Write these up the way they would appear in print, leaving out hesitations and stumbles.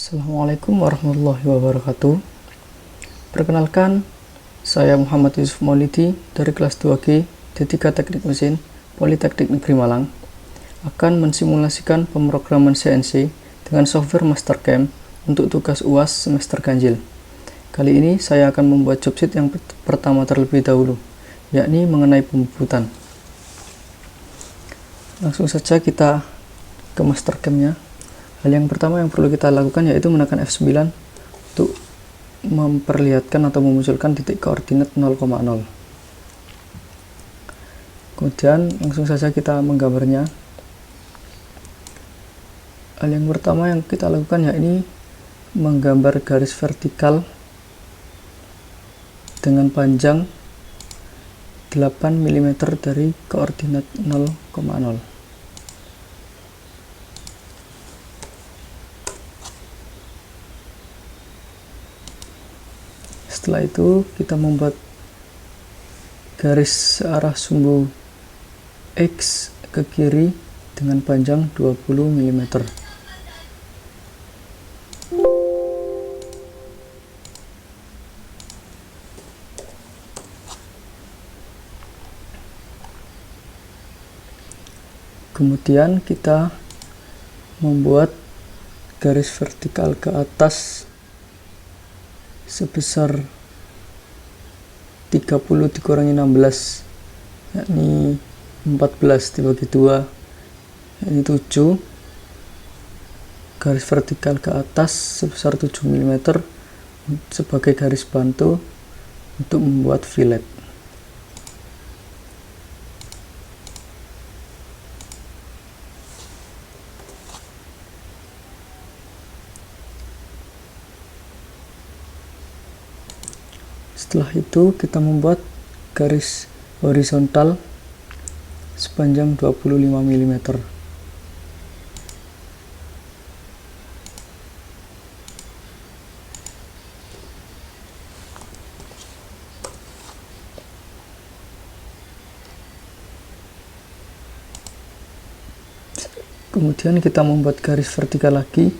Assalamualaikum warahmatullahi wabarakatuh. Perkenalkan, saya Muhammad Yusuf Maulidi dari kelas 2G D3 Teknik Mesin Politeknik Negeri Malang akan mensimulasikan pemrograman CNC dengan software Mastercam untuk tugas UAS semester ganjil. Kali ini saya akan membuat job sheet yang pertama terlebih dahulu, yakni mengenai pembubutan. Langsung saja kita ke Mastercam-nya. Hal yang pertama yang perlu kita lakukan yaitu menekan F9 untuk memperlihatkan atau memunculkan titik koordinat 0,0. Kemudian langsung saja kita menggambarnya. Hal yang pertama yang kita lakukan yakni menggambar garis vertikal dengan panjang 8 mm dari koordinat 0,0. Setelah itu kita membuat garis arah sumbu X ke kiri dengan panjang 20 mm. Kemudian kita membuat garis vertikal ke atas sebesar 30 dikurangi 16, yakni 14 dibagi 2, yakni 7. Garis vertikal ke atas sebesar 7 mm sebagai garis bantu untuk membuat fillet. Setelah itu kita membuat garis horizontal sepanjang 25 mm. Kemudian kita membuat garis vertikal lagi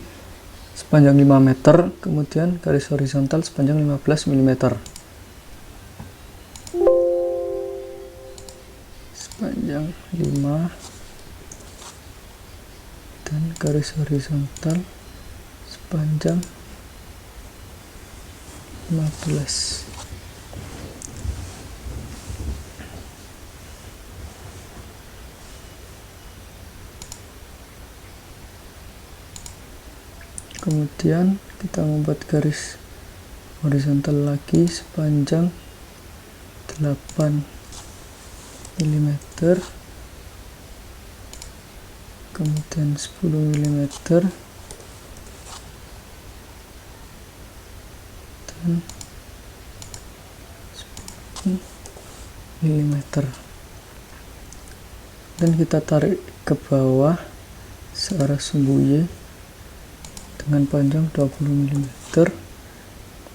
sepanjang 5 meter, kemudian garis horizontal sepanjang 15 mm. Sepanjang 5 dan garis horizontal sepanjang 15. Kemudian kita membuat garis horizontal lagi sepanjang 8 mm, kemudian 10 mm dan 10 mm, dan kita tarik ke bawah searah sumbu Y dengan panjang 20 mm,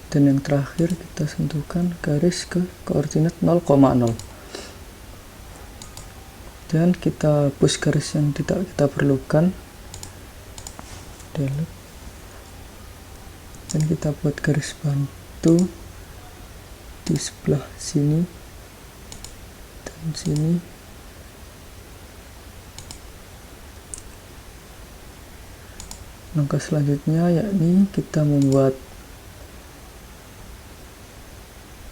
dan yang terakhir kita sentuhkan garis ke koordinat 0,0. Dan kita hapus garis yang tidak kita perlukan, delete, dan kita buat garis bantu di sebelah sini dan sini. Langkah selanjutnya yakni kita membuat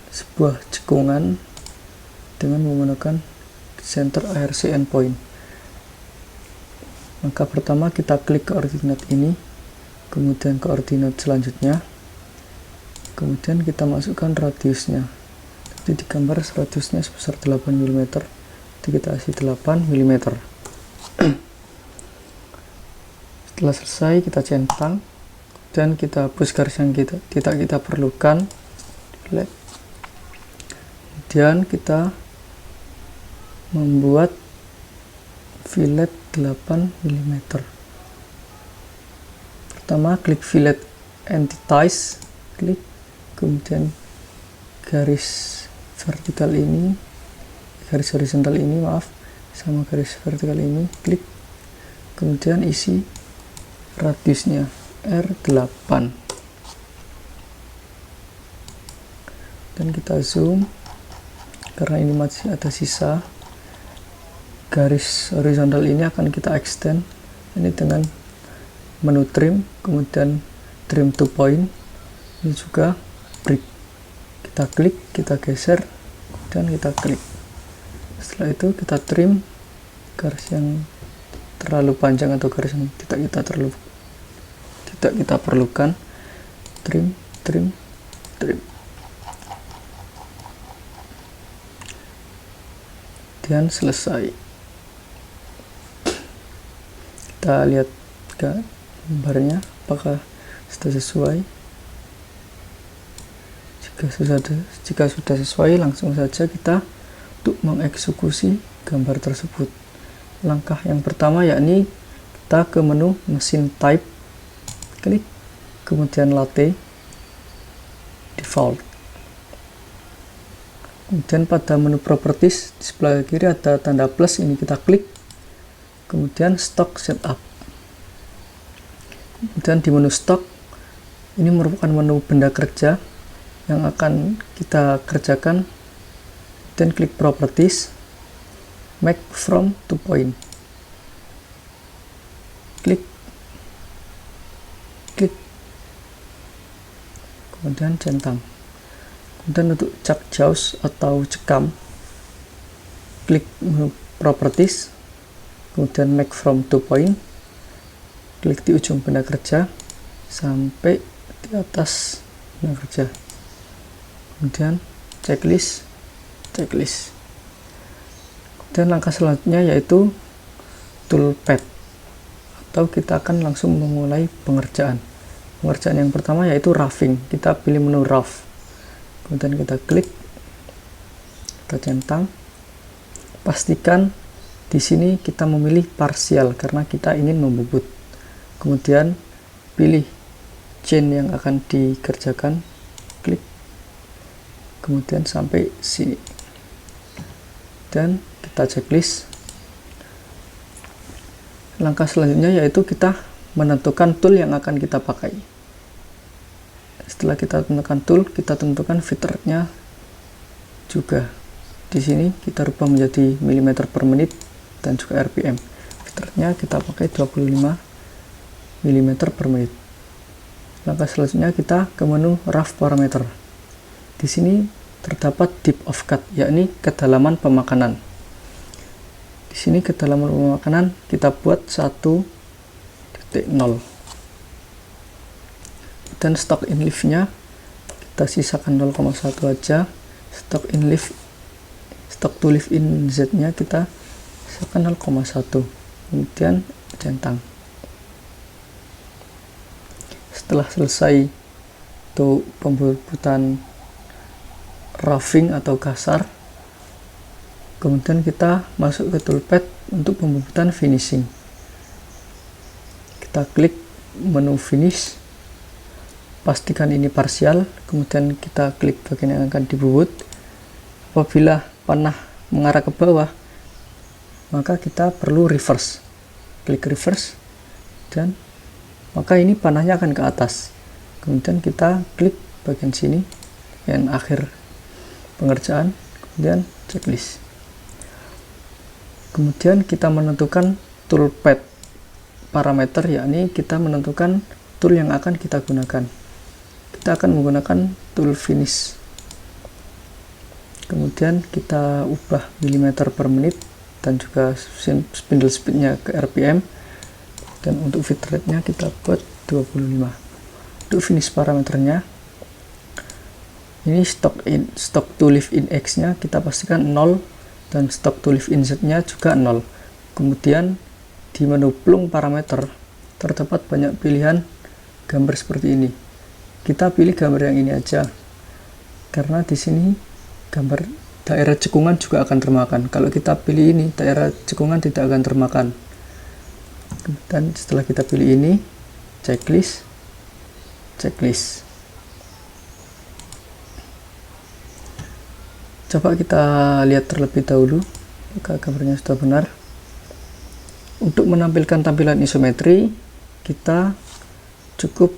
sebuah cekungan dengan menggunakan center ARC endpoint. Maka pertama kita klik koordinat ini, kemudian koordinat selanjutnya, kemudian kita masukkan radiusnya. Jadi digambar radiusnya sebesar 8 mm, jadi kita isi 8 mm. Setelah selesai kita centang dan kita hapus garis yang tidak kita perlukan, kemudian kita membuat fillet 8 mm. Pertama klik fillet entities, klik, kemudian garis vertikal ini, garis horizontal ini sama garis vertikal ini, klik, kemudian isi radiusnya R8 dan kita zoom karena ini masih ada sisa. Garis horizontal ini akan kita extend ini dengan menu trim, kemudian trim to point, ini juga break, kita klik, kita geser, dan kita klik. Setelah itu kita trim garis yang terlalu panjang atau garis yang tidak kita perlukan, trim, dan selesai. Kita lihat gambarnya apakah sudah sesuai. Jika sudah sesuai, langsung saja kita untuk mengeksekusi gambar tersebut. Langkah yang pertama yakni kita ke menu mesin type, klik, kemudian latte, default. Kemudian pada menu properties di sebelah kiri ada tanda plus, ini kita klik, kemudian stock setup. Kemudian di menu stock ini merupakan menu benda kerja yang akan kita kerjakan, dan klik properties, make from to point, klik, kemudian centang. Kemudian untuk cat jaws atau cekam, klik menu properties, kemudian make from to point, klik di ujung benda kerja sampai di atas benda kerja, kemudian checklist. Dan langkah selanjutnya yaitu toolpad, atau kita akan langsung memulai pengerjaan yang pertama yaitu roughing. Kita pilih menu rough, kemudian kita klik, kita centang, pastikan di sini kita memilih parsial karena kita ingin membubut. Kemudian pilih chain yang akan dikerjakan, klik, kemudian sampai sini, dan kita checklist. Langkah selanjutnya yaitu kita menentukan tool yang akan kita pakai. Setelah kita tentukan tool, kita tentukan feed rate-nya juga. Di sini kita rubah menjadi mm per menit dan juga rpm. Feed rate-nya kita pakai 25 mm per menit. Langkah selanjutnya kita ke menu rough parameter. Di sini terdapat depth of cut, yakni kedalaman pemakanan. Di sini kedalaman pemakanan kita buat 1.0. Dan stock in lift-nya kita sisakan 0,1 aja. Stock to lift in Z-nya kita sisakan 0,1. Kemudian centang. Setelah selesai untuk pembubutan roughing atau kasar, kemudian kita masuk ke toolpad untuk pembubutan finishing. Kita klik menu finish, pastikan ini parsial, kemudian kita klik bagian yang akan dibubut. Apabila panah mengarah ke bawah, maka kita perlu reverse, klik reverse, dan maka ini panahnya akan ke atas. Kemudian kita klik bagian sini yang akhir pengerjaan, kemudian checklist. Kemudian kita menentukan toolpad parameter, yakni kita menentukan tool yang akan kita gunakan. Kita akan menggunakan tool finish. Kemudian kita ubah mm per menit dan juga spindle speed-nya ke rpm, dan untuk feed rate-nya kita buat 25. Untuk finish parameternya ini stock to lift in X-nya kita pastikan 0, dan stock to lift in Z-nya juga 0. Kemudian di menu plung parameter terdapat banyak pilihan gambar seperti ini. Kita pilih gambar yang ini aja, karena di sini gambar daerah cekungan juga akan termakan. Kalau kita pilih ini, daerah cekungan tidak akan termakan. Dan setelah kita pilih ini, checklist. Coba kita lihat terlebih dahulu apakah gambarnya sudah benar. Untuk menampilkan tampilan isometri, kita cukup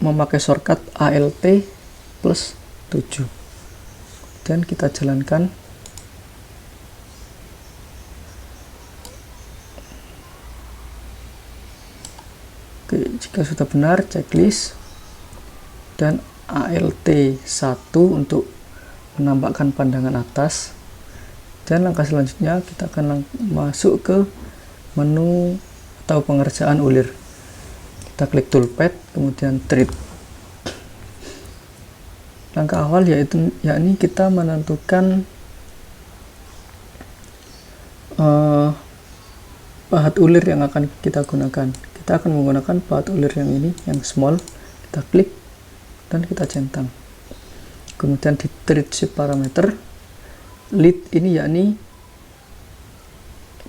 memakai shortcut ALT plus 7. Dan kita jalankan. Oke, jika sudah benar, checklist. Dan ALT 1 untuk menampakkan pandangan atas. Dan langkah selanjutnya kita akan masuk ke menu atau pengerjaan ulir. Kita klik toolpad, kemudian treat. Langkah awal yakni kita menentukan pahat ulir yang akan kita gunakan. Kita akan menggunakan pahat ulir yang ini, yang small. Kita klik dan kita centang. Kemudian di treat shape parameter, lead ini yakni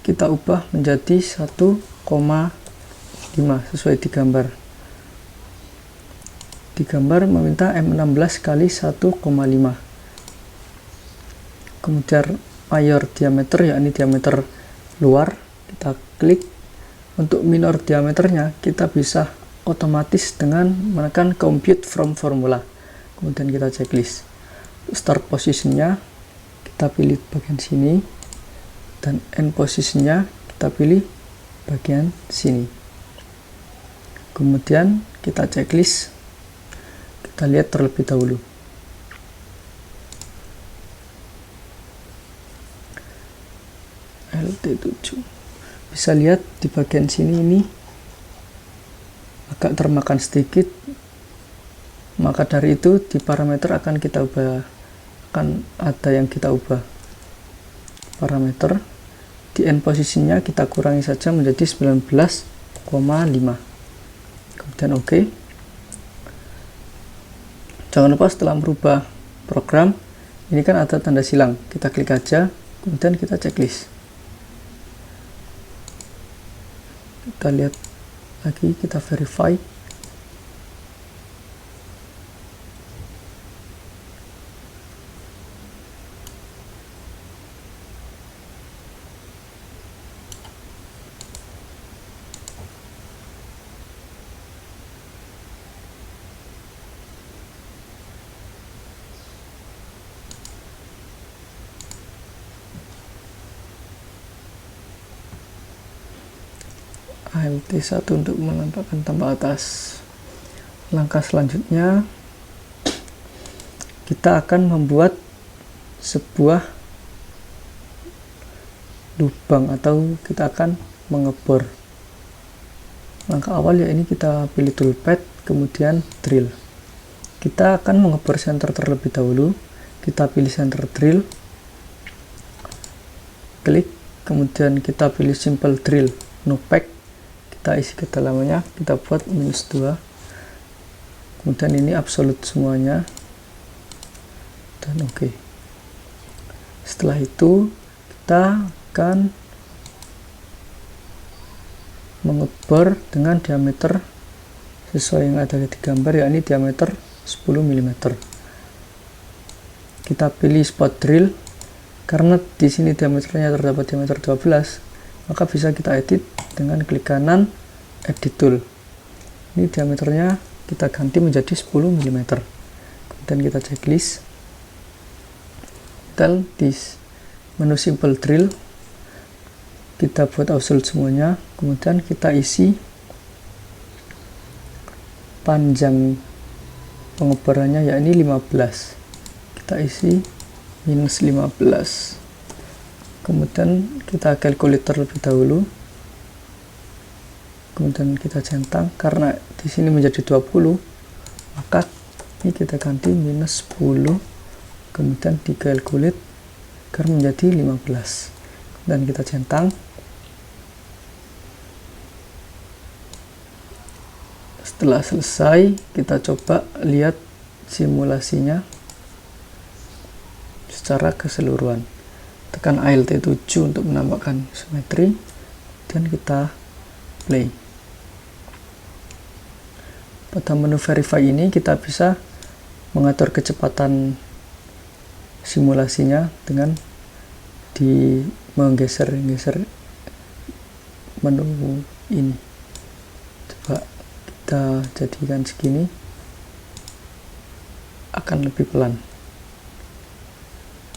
kita ubah menjadi 1,5 sesuai di gambar. Di gambar meminta M16 kali 1,5. Kemudian mayor diameter yakni diameter luar, kita klik. Untuk minor diameternya kita bisa otomatis dengan menekan compute from formula. Kemudian kita checklist. Start positionnya kita pilih bagian sini, dan end positionnya kita pilih bagian sini. Kemudian kita checklist, kita lihat terlebih dahulu. LT7 bisa lihat di bagian sini ini agak termakan sedikit, maka dari itu di parameter akan kita ubah, akan ada yang kita ubah parameter. Di end posisinya kita kurangi saja menjadi 19,5. Kemudian OK. Jangan lupa setelah merubah program, ini kan ada tanda silang, kita klik aja, kemudian kita checklist. Kita lihat lagi, kita verify. ALT1 untuk menampakkan tambah atas. Langkah selanjutnya kita akan membuat sebuah lubang atau kita akan mengebor. Langkah awal ya ini kita pilih toolpad, kemudian drill. Kita akan mengebor center terlebih dahulu. Kita pilih center drill, klik, kemudian kita pilih simple drill, no pack. Kita isi kedalamannya, kita buat -2, kemudian ini absolute semuanya, dan OK. Setelah itu kita akan mengebor dengan diameter sesuai yang ada di gambar, yakni diameter 10 mm. Kita pilih spot drill, karena di sini diameternya terdapat diameter 12, maka bisa kita edit dengan klik kanan edit tool. Ini diameternya kita ganti menjadi 10 mm. Kemudian kita checklist, dan di menu simple drill kita buat absolute semuanya, kemudian kita isi panjang pengeborannya yakni 15, kita isi -15. Kemudian kita calculate terlebih dahulu, kemudian kita centang. Karena di sini menjadi 20, maka ini kita ganti -10, kemudian di calculate agar menjadi 15, dan kita centang. Setelah selesai, kita coba lihat simulasinya secara keseluruhan. Tekan ALT7 untuk menampakkan simetri, dan kita play. Pada menu verify ini kita bisa mengatur kecepatan simulasinya dengan menggeser-geser menu ini. Coba kita jadikan segini akan lebih pelan.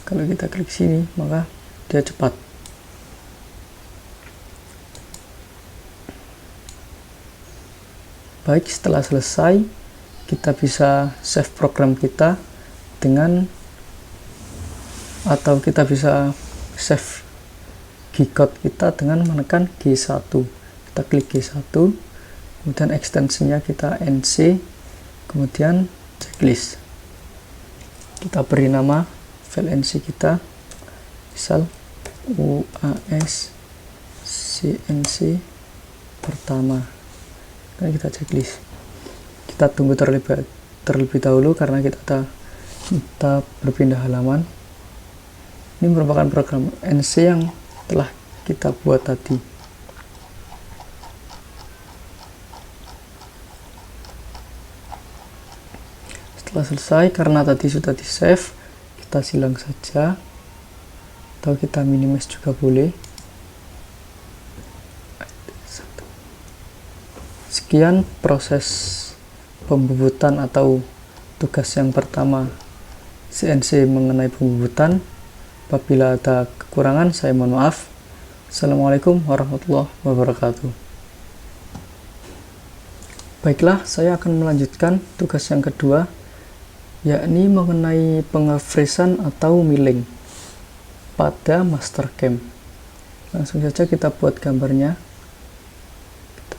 Kalau kita klik sini maka dia cepat. Baik, setelah selesai kita bisa save program kita dengan, atau kita bisa save G-code kita dengan menekan G1. Kita klik G1, kemudian ekstensinya kita NC, kemudian checklist. Kita beri nama file NC kita, misal UAS CNC pertama. Dan kita checklist. Kita tunggu terlebih dahulu karena kita berpindah halaman. Ini merupakan program NC yang telah kita buat tadi. Setelah selesai, karena tadi sudah di save, kita silang saja atau kita minimize juga boleh. Sekian proses pembubutan atau tugas yang pertama CNC mengenai pembubutan. Apabila ada kekurangan, saya mohon maaf. Assalamualaikum warahmatullahi wabarakatuh. Baiklah, saya akan melanjutkan tugas yang kedua, yakni mengenai pengefreezan atau milling pada Mastercam. Langsung saja kita buat gambarnya.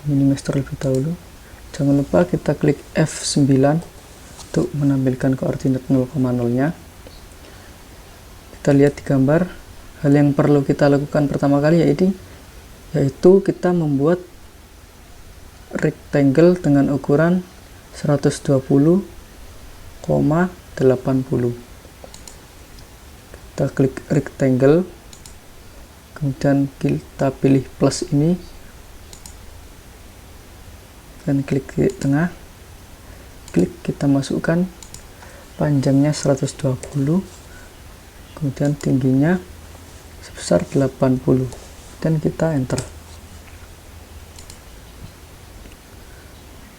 Minimize terlebih dahulu. Jangan lupa kita klik F9 untuk menampilkan koordinat 0,0-nya. Kita lihat di gambar, hal yang perlu kita lakukan pertama kali yaitu kita membuat rectangle dengan ukuran 120,80. Kita klik rectangle, kemudian kita pilih plus ini dan klik di tengah. Klik, kita masukkan panjangnya 120, kemudian tingginya sebesar 80, dan kita enter.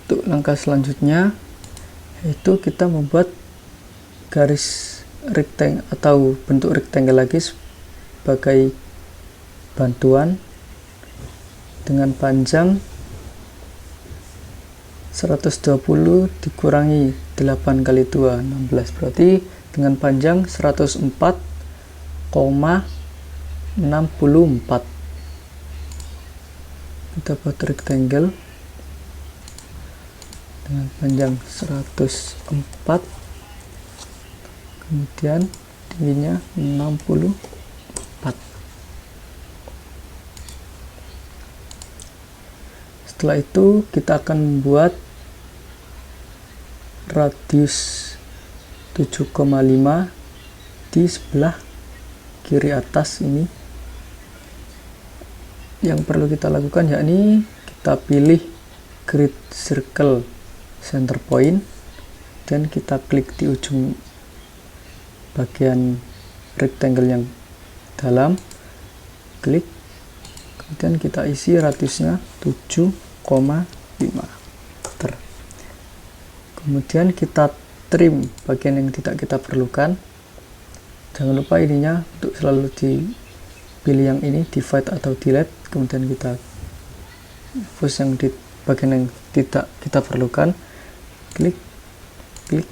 Untuk langkah selanjutnya yaitu kita membuat garis rectangle atau bentuk rectangle lagi sebagai bantuan dengan panjang 120 dikurangi 8 kali 2, 16, berarti dengan panjang 104,64. Kita buat rectangle dengan panjang 104, kemudian tingginya 64. Setelah itu kita akan membuat radius 7,5 di sebelah kiri atas ini. Yang perlu kita lakukan yakni kita pilih grid circle center point dan kita klik di ujung bagian rectangle yang dalam, klik, kemudian kita isi radiusnya 7,5 meter. Kemudian kita trim bagian yang tidak kita perlukan. Jangan lupa ininya untuk selalu dipilih yang ini, divide atau delete, kemudian kita hapus yang di bagian yang tidak kita perlukan, klik, klik,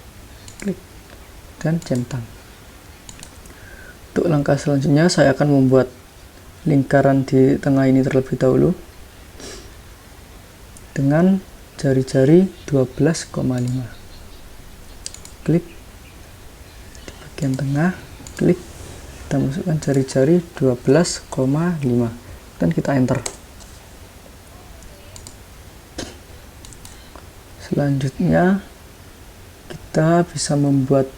klik, dan centang. Untuk langkah selanjutnya saya akan membuat lingkaran di tengah ini terlebih dahulu dengan jari-jari 12,5. Klik di bagian tengah, klik, kita masukkan jari-jari 12,5 dan kita enter. Selanjutnya kita bisa membuat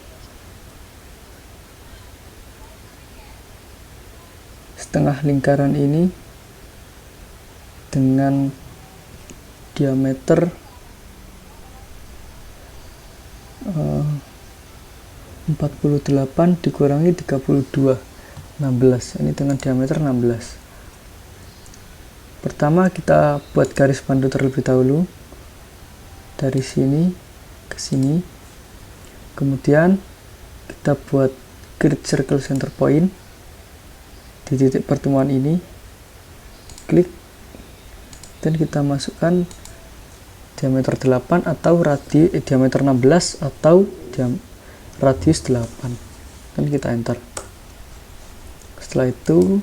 setengah lingkaran ini dengan diameter 48 dikurangi 32, 16. Ini dengan diameter 16. Pertama kita buat garis bantu terlebih dahulu. dari sini ke sini. Kemudian kita buat create circle center point di titik pertemuan ini, klik, dan kita masukkan diameter 8 atau diameter 16 atau radius 8, dan kita enter. Setelah itu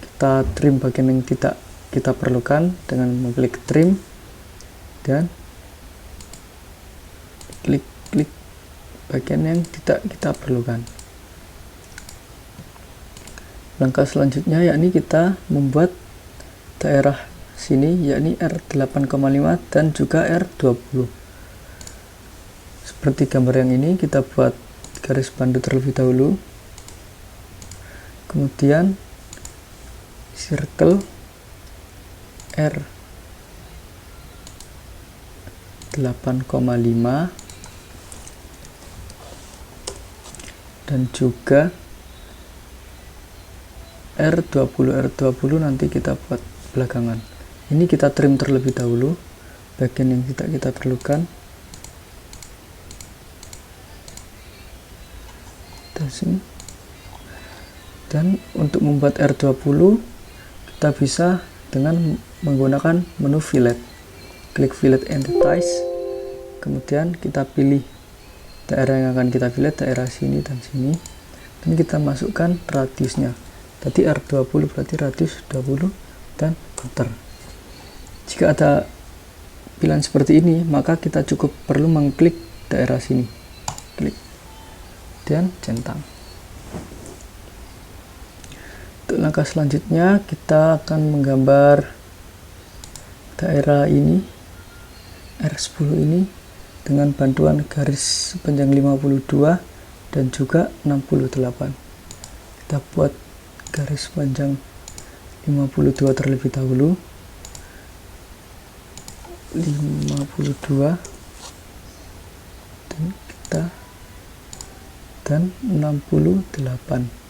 kita trim bagian yang tidak kita perlukan dengan mengklik trim dan klik bagian yang tidak kita perlukan. Langkah selanjutnya yakni kita membuat daerah sini yakni R8,5 dan juga R20. Seperti gambar yang ini, kita buat garis bantu terlebih dahulu, kemudian circle R8,5 dan juga R20 nanti kita buat belakangan. Ini kita trim terlebih dahulu bagian yang tidak kita perlukan. Dan untuk membuat R20 kita bisa dengan menggunakan menu fillet. Klik fillet entities, kemudian kita pilih daerah yang akan kita fillet, daerah sini dan sini, dan kita masukkan radiusnya. Tadi R20 berarti radius 20 dan enter. Jika ada pilihan seperti ini, maka kita cukup perlu mengklik daerah sini, klik dan centang. Untuk langkah selanjutnya kita akan menggambar daerah ini, R10 ini, dengan bantuan garis panjang 52 dan juga 68. Kita buat garis panjang 52 terlebih dahulu, 52 dan 68.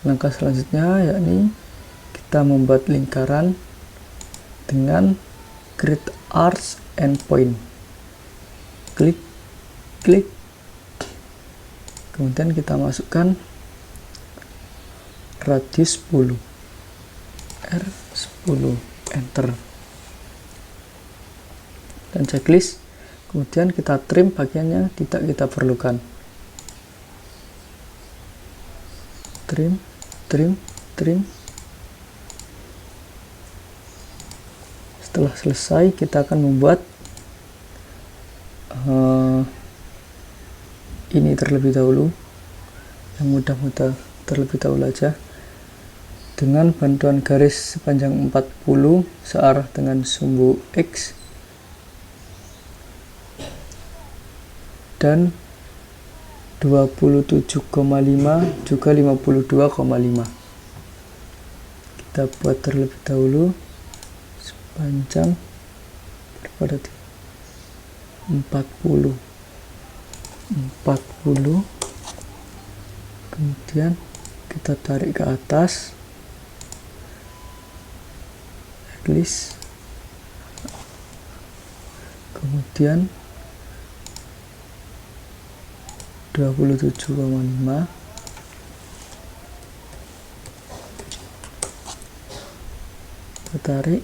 Langkah selanjutnya yakni kita membuat lingkaran dengan create arcs and point. Klik, kemudian kita masukkan radius 10, R10, enter, dan checklist. Kemudian kita trim bagian yang tidak kita perlukan. Trim. Setelah selesai, kita akan membuat ini terlebih dahulu, yang mudah-mudah terlebih dahulu aja, dengan bantuan garis sepanjang 40 searah dengan sumbu X dan 27,5 juga 52,5. Kita buat terlebih dahulu sepanjang 40, kemudian kita tarik ke atas, checklist, kemudian 27,5, kita tarik,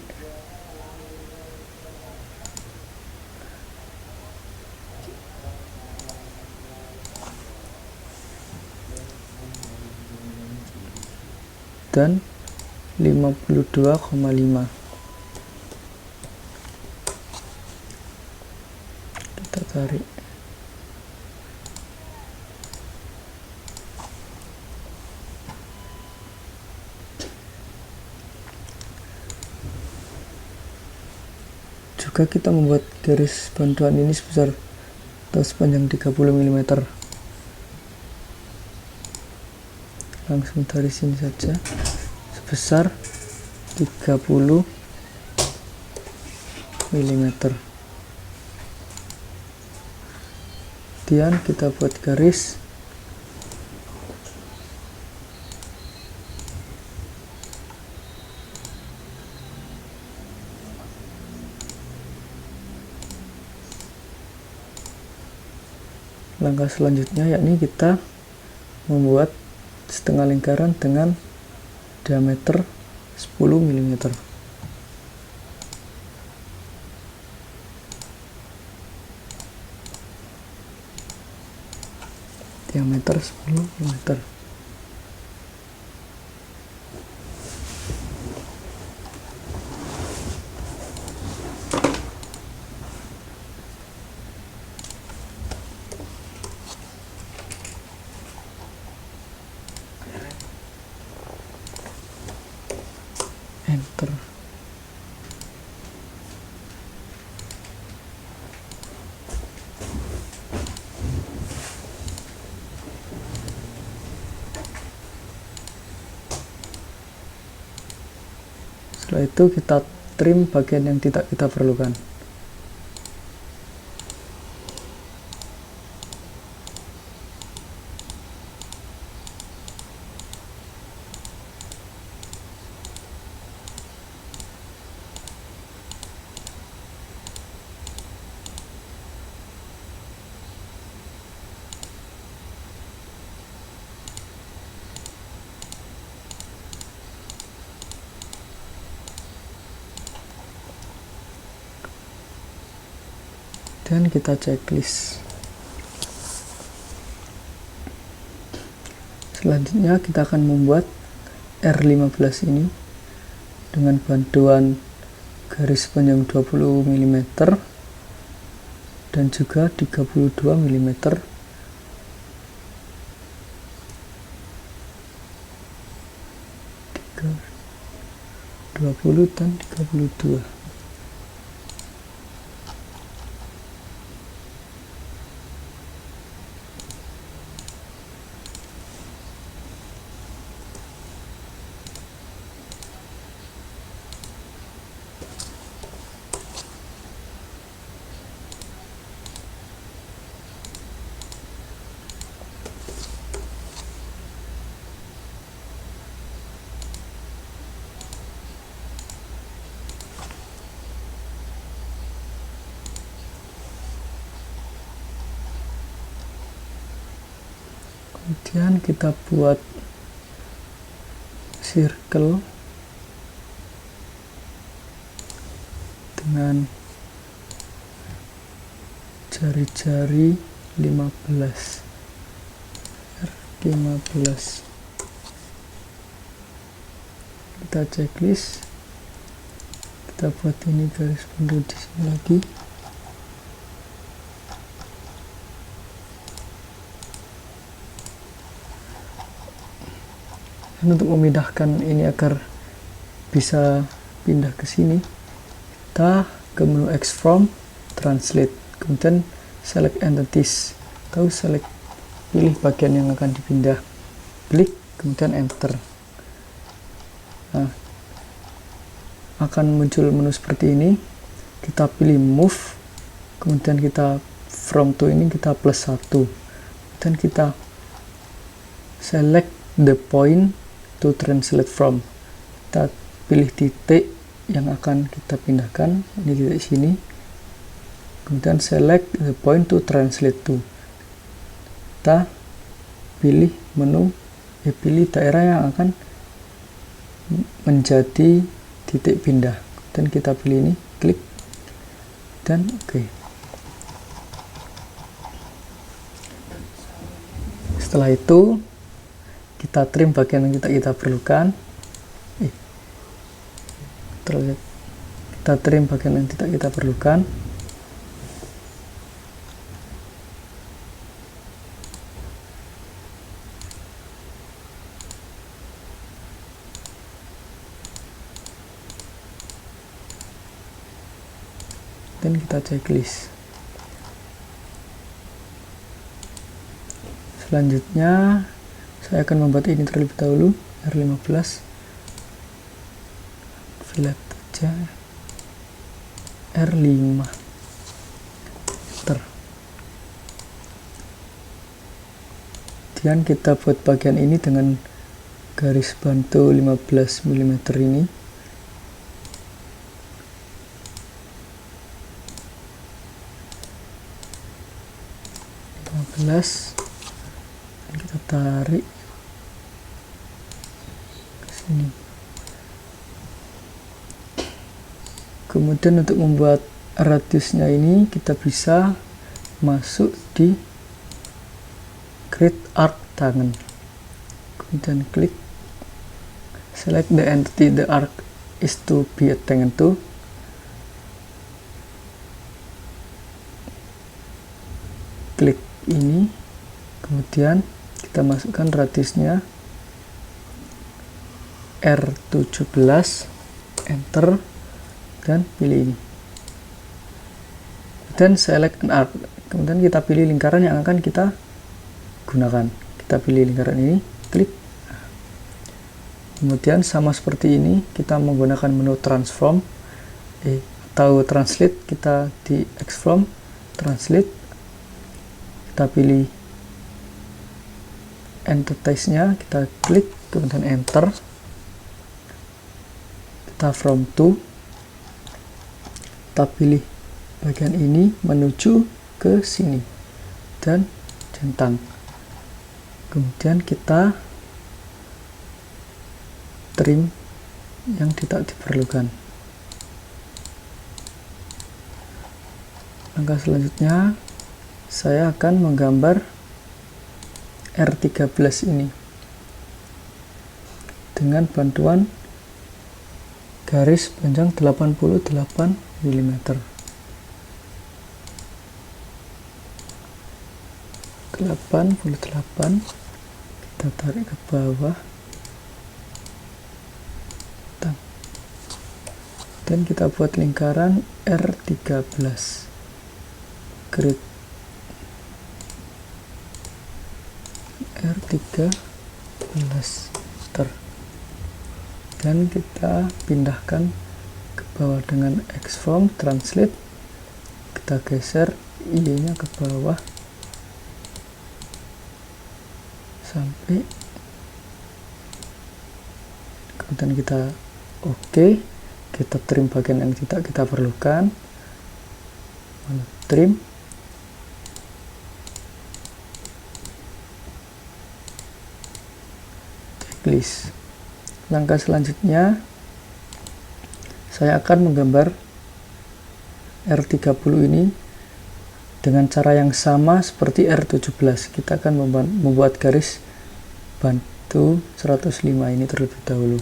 dan 52,5 kita tarik. Juga kita membuat garis bantuan ini sebesar atau sepanjang 30 mm. Langsung dari sini saja sebesar 30 30 mm. Kemudian kita buat garis langkah selanjutnya, yakni kita membuat setengah lingkaran dengan diameter 10 mm. Diameter 10 mm. Enter. Setelah itu kita trim bagian yang tidak kita perlukan. Dan kita checklist. Selanjutnya kita akan membuat R15 ini dengan bantuan garis panjang 20 mm dan juga 32 mm. 20 dan 32. Kemudian kita buat circle dengan jari-jari 15. Kita checklist, kita buat ini garis biru di sini lagi. Dan untuk memindahkan ini agar bisa pindah ke sini, kita ke menu X from translate, kemudian select entities atau select, pilih bagian yang akan dipindah, klik, kemudian enter. Nah, akan muncul menu seperti ini. Kita pilih move, kemudian kita from to ini kita plus 1, dan kita select the point to translate from. Kita pilih titik yang akan kita pindahkan, ini titik sini, kemudian select the point to translate to. Kita pilih menu, pilih daerah yang akan menjadi titik pindah, dan kita pilih ini, klik, dan oke. Setelah itu kita trim bagian yang kita perlukan. Kita trim bagian yang tidak kita perlukan. Dan kita checklist. Selanjutnya saya akan membuat ini terlebih dahulu, R15. fillet aja R5, enter. Kemudian kita buat bagian ini dengan garis bantu 15 mm ini. Dan kita tarik ke sini. Kemudian untuk membuat radiusnya ini kita bisa masuk di create arc tangan, kemudian klik select the entity the arc is to be attached to, klik ini, kemudian kita masukkan radiusnya R17, enter, dan pilih ini, dan select an arc. Kemudian kita pilih lingkaran yang akan kita gunakan. Kita pilih lingkaran ini, klik. Kemudian sama seperti ini, kita menggunakan menu transform atau translate. Kita di X-Form, translate, kita pilih entities-nya, kita klik, kemudian enter. Kita from to, kita pilih bagian ini menuju ke sini dan centang. Kemudian kita trim yang tidak diperlukan. Langkah selanjutnya saya akan menggambar R13 ini dengan bantuan garis panjang 88 mm. 88, kita tarik ke bawah dan kita buat lingkaran R13, create R13, dan kita pindahkan ke bawah dengan X-Form, translate, kita geser I-nya ke bawah sampai, kemudian kita oke, kita trim bagian yang tidak kita perlukan, trim, checklist. Langkah selanjutnya saya akan menggambar R30 ini dengan cara yang sama seperti R17. Kita akan membuat garis bantu 105 ini terlebih dahulu.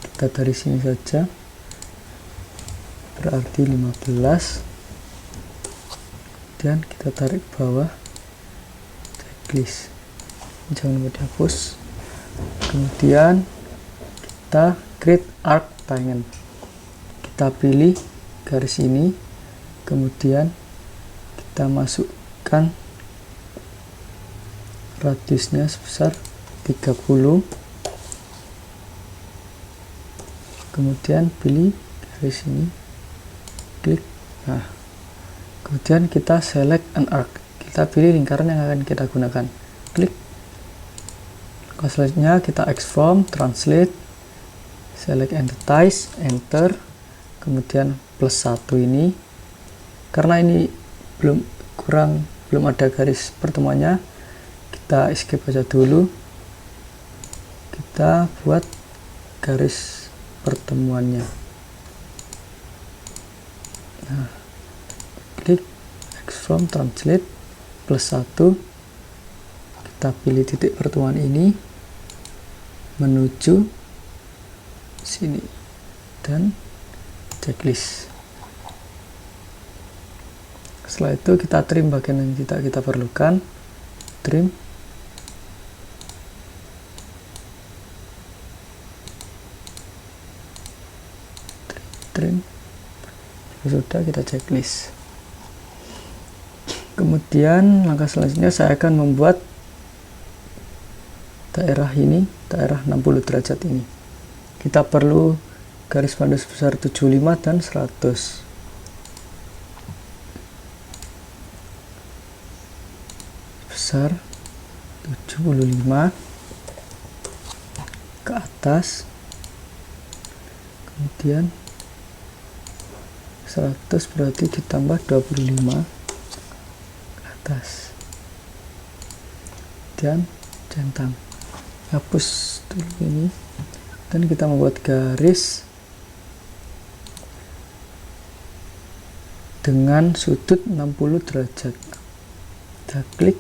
Kita dari sini saja, berarti 15, dan kita tarik ke bawah, checklist, jangan lupa dihapus. Kemudian kita create arc tangen, kita pilih garis ini, kemudian kita masukkan radiusnya sebesar 30, kemudian pilih garis ini, klik. Nah, kemudian kita select an arc, kita pilih lingkaran yang akan kita gunakan, klik. Selanjutnya kita X-Form, translate, select entities, enter, kemudian +1 ini, karena ini belum ada garis pertemuannya, kita escape aja dulu, kita buat garis pertemuannya. Nah, klik X-Form, translate, +1, kita pilih titik pertemuan ini menuju sini dan checklist. Setelah itu kita trim bagian yang tidak kita perlukan, trim, sudah, kita checklist. Kemudian langkah selanjutnya saya akan membuat daerah ini, daerah 60 derajat ini. kita perlu garis pandu sebesar 75 dan 100. Sebesar 75 ke atas, kemudian 100 berarti ditambah 25 ke atas, dan centang. Hapus dulu ini, dan kita membuat garis dengan sudut 60 derajat. Kita klik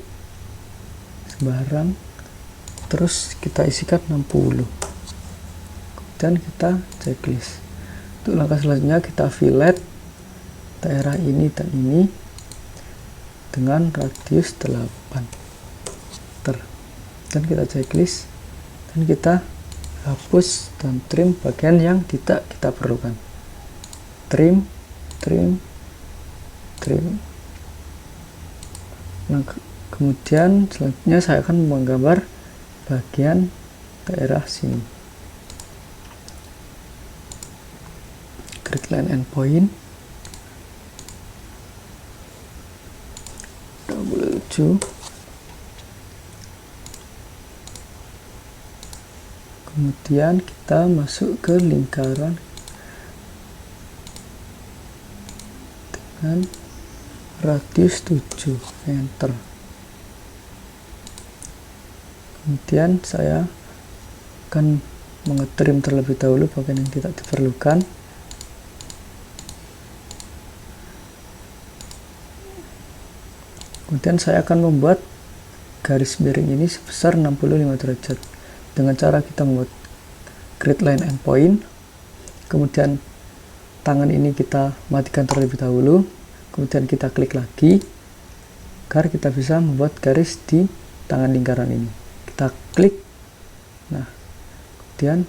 sembarang, terus kita isikan 60, dan kita checklist. Untuk langkah selanjutnya kita fillet daerah ini dan ini dengan radius 8 meter, dan kita checklist, dan kita hapus dan trim bagian yang tidak kita perlukan. Trim. Nah, kemudian selanjutnya saya akan menggambar bagian daerah sini. Grid line endpoint 27, kemudian kita masuk ke lingkaran dengan radius 7, enter. Kemudian saya akan mengetrim terlebih dahulu bagian yang tidak diperlukan. Kemudian saya akan membuat garis miring ini sebesar 65 derajat dengan cara kita membuat grid line endpoint, kemudian tangan ini kita matikan terlebih dahulu, kemudian kita klik lagi agar kita bisa membuat garis di tangan lingkaran ini. Kita klik, nah kemudian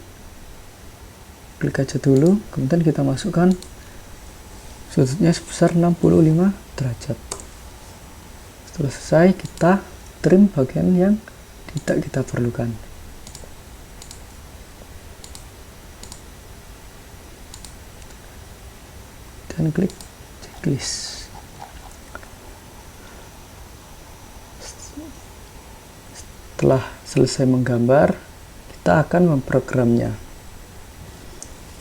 klik aja dulu, kemudian kita masukkan sudutnya sebesar 65 derajat. Setelah selesai, kita trim bagian yang tidak kita perlukan. Dan klik checklist. Setelah selesai menggambar, kita akan memprogramnya.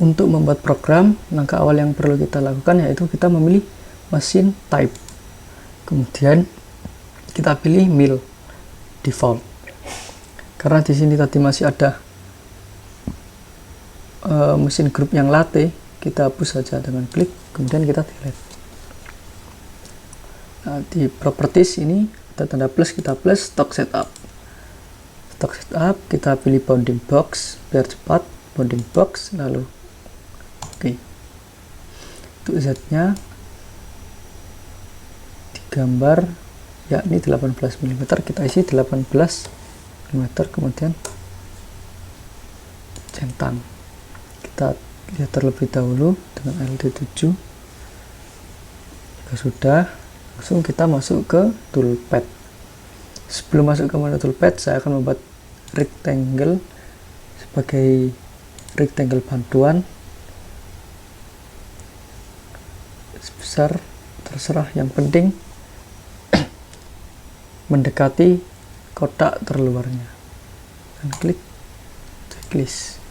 Untuk membuat program, langkah awal yang perlu kita lakukan yaitu kita memilih mesin type. Kemudian kita pilih mill default. Karena di sini tadi masih ada mesin grup yang latte, kita hapus saja dengan klik, kemudian kita delete. Nah, di properties ini ada tanda plus, kita plus stock setup. Stock setup kita pilih bounding box biar cepat, bounding box, lalu oke. Untuk Z nya digambar yakni 18 mm, kita isi 18 mm, kemudian centang. Kita lihat terlebih dahulu dengan LD7. Jika sudah, langsung kita masuk ke toolpad. Sebelum masuk ke menu toolpad, saya akan membuat rectangle sebagai rectangle bantuan sebesar terserah, yang penting mendekati kotak terluarnya. Dan klik checklist,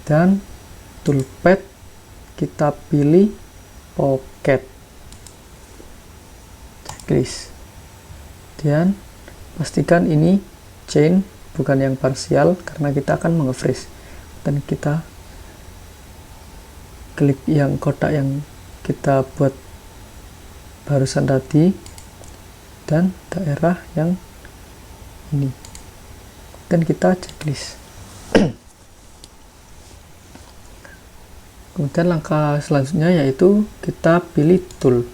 dan toolpad kita pilih pocket checklist, dan pastikan ini chain bukan yang parsial karena kita akan menge-freeze, dan kita klik yang kotak yang kita buat barusan tadi dan daerah yang ini, dan kita checklist. Kemudian langkah selanjutnya yaitu kita pilih tool.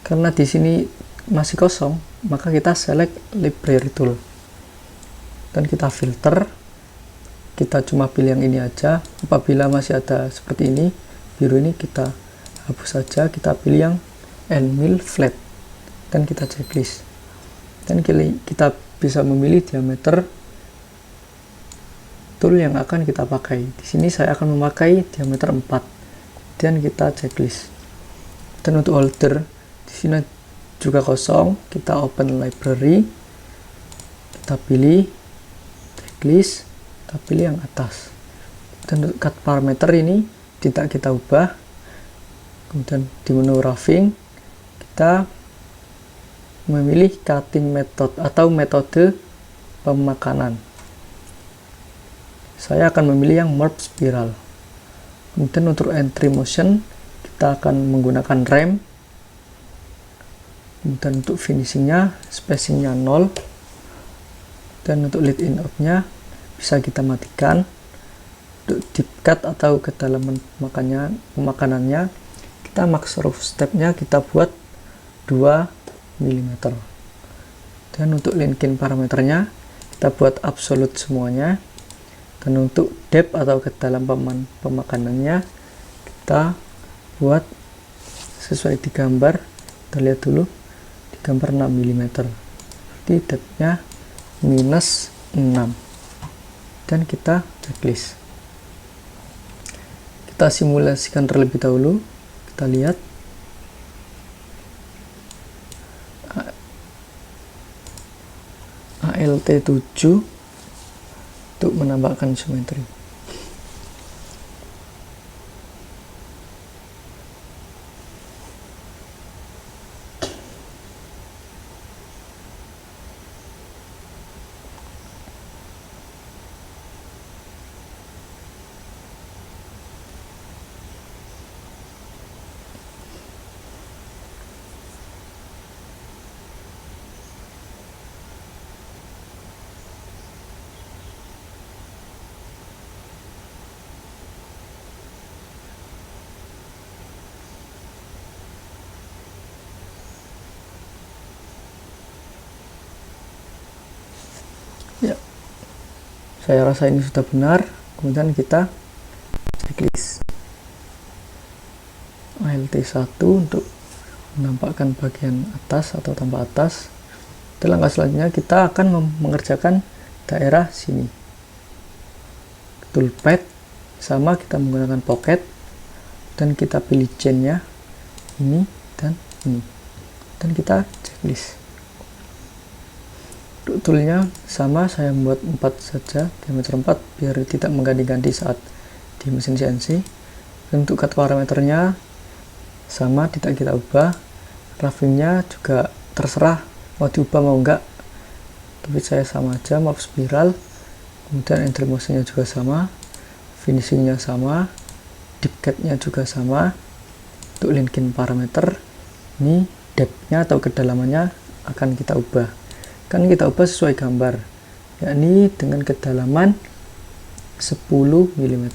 Karena di sini masih kosong, maka kita select library tool dan kita filter. Kita cuma pilih yang ini aja. Apabila masih ada seperti ini biru ini, kita hapus saja, kita pilih yang end mill flat dan kita checklist, dan kita bisa memilih diameter tool yang akan kita pakai. Di sini saya akan memakai diameter 4. Dan kita checklist. Dan untuk holder di sini juga kosong, kita open library, kita pilih checklist, kita pilih yang atas. Dan untuk cut parameter ini tidak kita ubah. Kemudian di menu roughing kita memilih cutting method atau metode pemakanan. Saya akan memilih yang merge spiral. Kemudian untuk entry motion kita akan menggunakan rem. Kemudian untuk finishingnya spacingnya 0. Dan untuk lead in out nya bisa kita matikan. Untuk deep cut atau kedalaman pemakanannya kita max rough step-nya kita buat 2 mm. Dan untuk linking parameternya kita buat absolute semuanya. Dan untuk depth atau kedalaman pemakanannya kita buat sesuai di gambar. Kita lihat dulu di gambar 6 mm. Jadi depth-nya minus 6. Dan kita checklist. Kita simulasikan terlebih dahulu. Kita lihat ALT 7 untuk menambahkan isometri. Ya, saya rasa ini sudah benar. Kemudian kita checklist ALT 1 untuk menampakkan bagian atas atau tambah atas. Dan langkah selanjutnya kita akan mengerjakan daerah sini. Toolpad sama, kita menggunakan pocket dan kita pilih chainnya ini dan ini. Dan kita checklist. Untuk toolnya sama, saya membuat 4 saja, diameter 4 biar tidak mengganti-ganti saat di mesin CNC. Dan untuk cut parameternya sama, tidak kita ubah. Roughingnya juga terserah mau diubah mau enggak, tapi saya sama aja, map spiral. Kemudian entry motionnya juga sama, finishingnya sama, deep cut-nya juga sama. Untuk linking parameter ini depth-nya atau kedalamannya akan kita ubah. Kan kita ubah sesuai gambar, yakni dengan kedalaman 10 mm.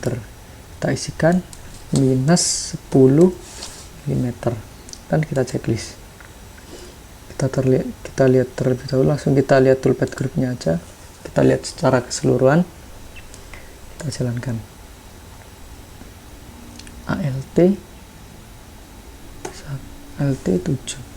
Kita isikan minus 10 mm dan kita checklist. Kita lihat terlebih dahulu, langsung kita lihat toolpad groupnya aja. Kita lihat secara keseluruhan. Kita jalankan ALT 7.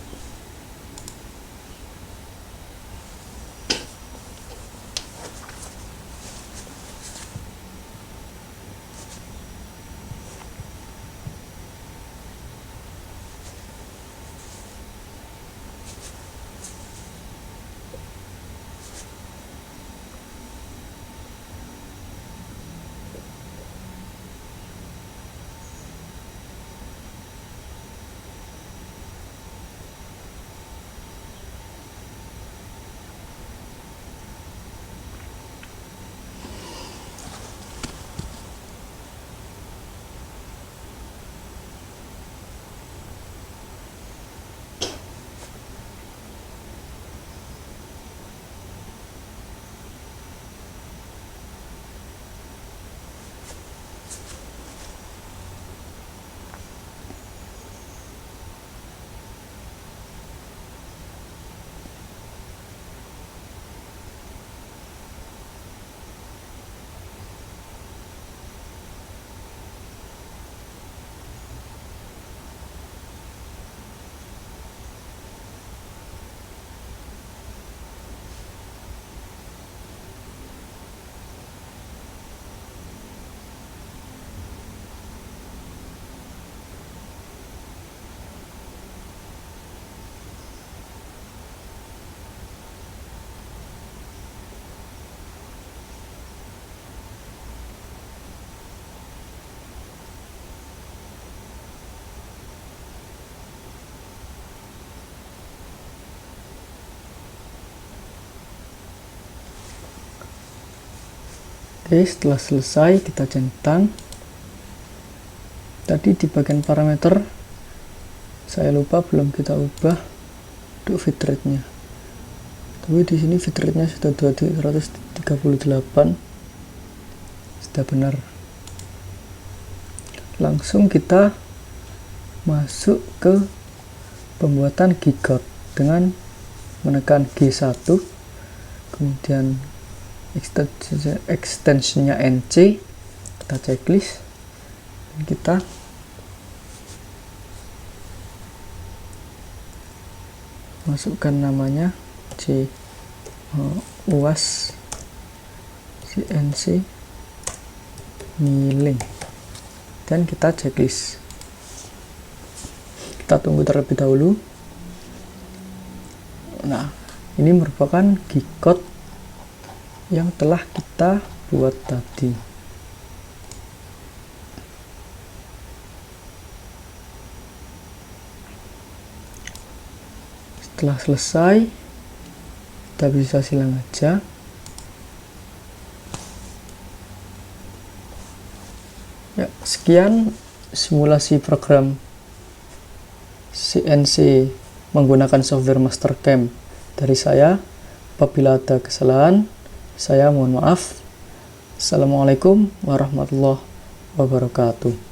Oke, setelah selesai kita centang. Tadi di bagian parameter saya lupa belum kita ubah untuk bitrate-nya. Tapi di sini bitrate-nya sudah 238. Sudah benar. Langsung kita masuk ke pembuatan G-Code dengan menekan G1, kemudian extensionnya NC, kita checklist dan kita masukkan namanya UAS CNC milling dan kita checklist. Kita tunggu terlebih dahulu. Nah, ini merupakan G-code yang telah kita buat tadi. Setelah selesai, kita bisa silang aja. Ya, sekian simulasi program CNC menggunakan software Mastercam dari saya. Apabila ada kesalahan, saya mohon maaf. Assalamualaikum warahmatullahi wabarakatuh.